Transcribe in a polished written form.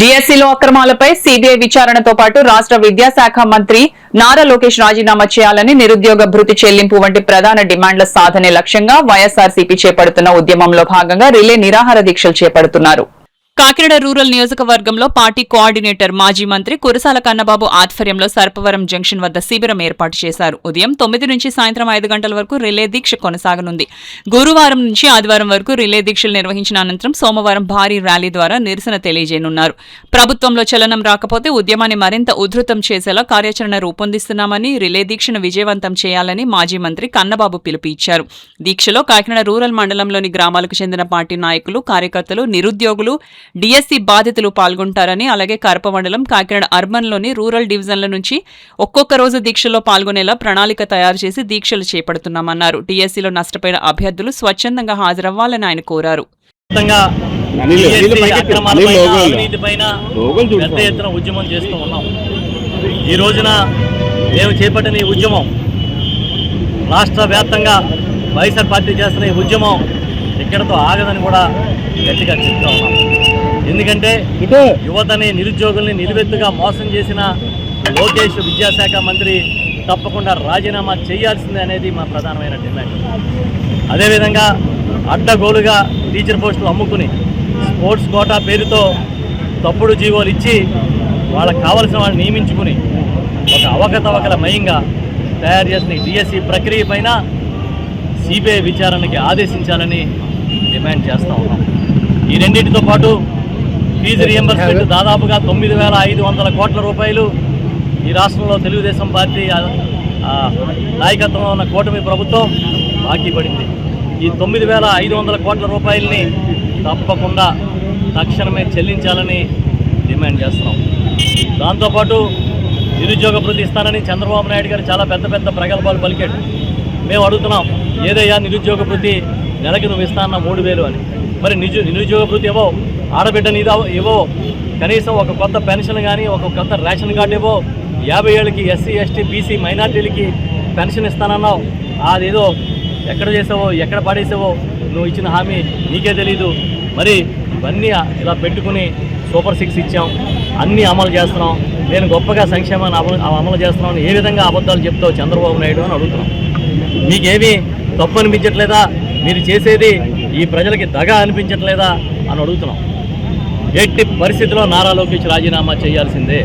డిఎస్సీలో అక్రమాలపై CBI విచారణతో పాటు రాష్ట్ర విద్యాశాఖ మంత్రి నారా లోకేష్ రాజీనామా చేయాలని నిరుద్యోగ భృతి చెల్లింపు వంటి ప్రధాన డిమాండ్ల సాధనే లక్ష్యంగా వైఎస్ఆర్సీపీ చేపడుతున్న ఉద్యమంలో భాగంగా రిలే నిరాహార దీక్షలు చేపడుతున్నారు. కాకినాడ రూరల్ నియోజకవర్గంలో పార్టీ కోఆర్డినేటర్ మాజీ మంత్రి కురసాల కన్నబాబు ఆధ్వర్యంలో సర్పవరం జంక్షన్ వద్ద శిబిరం ఏర్పాటు చేశారు. ఉదయం 9 నుంచి సాయంత్రం 5 గంటల వరకు రిలే దీక్ష కొనసాగనుంది. గురువారం నుంచి ఆదివారం వరకు రిలే దీక్షలు నిర్వహించిన అనంతరం సోమవారం భారీ ర్యాలీ ద్వారా నిరసన తెలియజేయనున్నారు. ప్రభుత్వంలో చలనం రాకపోతే ఉద్యమాన్ని మరింత ఉధృతం చేసేలా కార్యాచరణ రూపొందిస్తున్నామని, రిలే దీక్షను విజయవంతం చేయాలని మాజీ మంత్రి కన్నబాబు పిలుపు ఇచ్చారు. దీక్షలో కాకినాడ రూరల్ మండలంలోని గ్రామాలకు చెందిన పార్టీ నాయకులు, కార్యకర్తలు, నిరుద్యోగులు, డిఎస్సీ బాధితులు పాల్గొంటారని, అలాగే కరప మండలం, కాకినాడ అర్బన్లోని రూరల్ డివిజన్ల నుంచి ఒక్కొక్క రోజు దీక్షలో పాల్గొనేలా ప్రణాళిక తయారు చేసి దీక్షలు చేపడుతున్నామన్నారు. డిఎస్సీలో నష్టపోయిన అభ్యర్థులు స్వచ్ఛందంగా హాజరవ్వాలని ఆయన కోరారు. ఉద్యమం చేస్తూ ఉన్నాం. ఈ రోజున మేము చేపట్టిన ఈ ఉద్యమం రాష్ట్ర వ్యాప్తంగా వైఎస్ఆర్ పార్టీ చేస్తున్న ఈ ఉద్యమం ఇక్కడతో ఆగదని కూడా గట్టిగా చెప్తా ఉన్నాం. ఎందుకంటే యువతని, నిరుద్యోగుల్ని నిలువెత్తుగా మోసం చేసిన లోకేష్ విద్యాశాఖ మంత్రి తప్పకుండా రాజీనామా చేయాల్సిందే అనేది మా ప్రధానమైన డిమాండ్. అదేవిధంగా అడ్డగోలుగా టీచర్ పోస్టులు అమ్ముకుని స్పోర్ట్స్ కోటా పేరుతో తప్పుడు జీవోలు ఇచ్చి వాళ్ళకి కావలసిన వాళ్ళని నియమించుకుని ఒక అవకతవకల మయంగా తయారు చేసిన డిఎస్సీ ప్రక్రియ పైన సిబిఐ విచారణకి ఆదేశించాలని డిమాండ్ చేస్తూ ఉన్నాం. ఈ రెండింటితో పాటు ఫీజు రియంబర్స్మెంట్ దాదాపుగా 9,500 కోట్ల రూపాయలు ఈ రాష్ట్రంలో తెలుగుదేశం పార్టీ నాయకత్వంలో ఉన్న కూటమి ప్రభుత్వం బాకీ పడింది. ఈ 9,500 కోట్ల రూపాయలని తప్పకుండా తక్షణమే చెల్లించాలని డిమాండ్ చేస్తున్నాం. దాంతోపాటు నిరుద్యోగ భృతి ఇస్తానని చంద్రబాబు నాయుడు గారు చాలా పెద్ద ప్రగల్భాలు పలికాడు. మేము అడుగుతున్నాం, ఏదయ్యా నిరుద్యోగ భృతి నెలకి నువ్వు ఇస్తానన్న 3,000 అని, మరి నిరుద్యోగ భృతి ఇవ్వో, ఆడబిడ్డని ఇవ్వో, కనీసం ఒక కొత్త పెన్షన్ కానీ, ఒక కొత్త రేషన్ కార్డు ఇవ్వో, 50 ఏళ్ళకి ఎస్సీ, ఎస్టీ, బీసీ, మైనార్టీలకి పెన్షన్ ఇస్తానన్నావు. అదేదో ఎక్కడ చేసావో, ఎక్కడ పడేసావో, నువ్వు ఇచ్చిన హామీ నీకే తెలీదు. మరి ఇవన్నీ ఇలా పెట్టుకుని సూపర్ 6 ఇచ్చాం, అన్నీ అమలు చేస్తున్నాం, నేను గొప్పగా సంక్షేమాన్ని అమలు చేస్తున్నాను, ఏ విధంగా అబద్ధాలు చెప్తావు చంద్రబాబు నాయుడు అని అడుగుతున్నాం. మీకేమీ తప్పు అనిపించట్లేదా? మీరు చేసేది ఈ ప్రజలకి దగా అనిపించట్లేదా అని అడుగుతున్నాం. ఎట్టి పరిస్థితిలో నారా లోకేష్ రాజీనామా చేయాల్సిందే.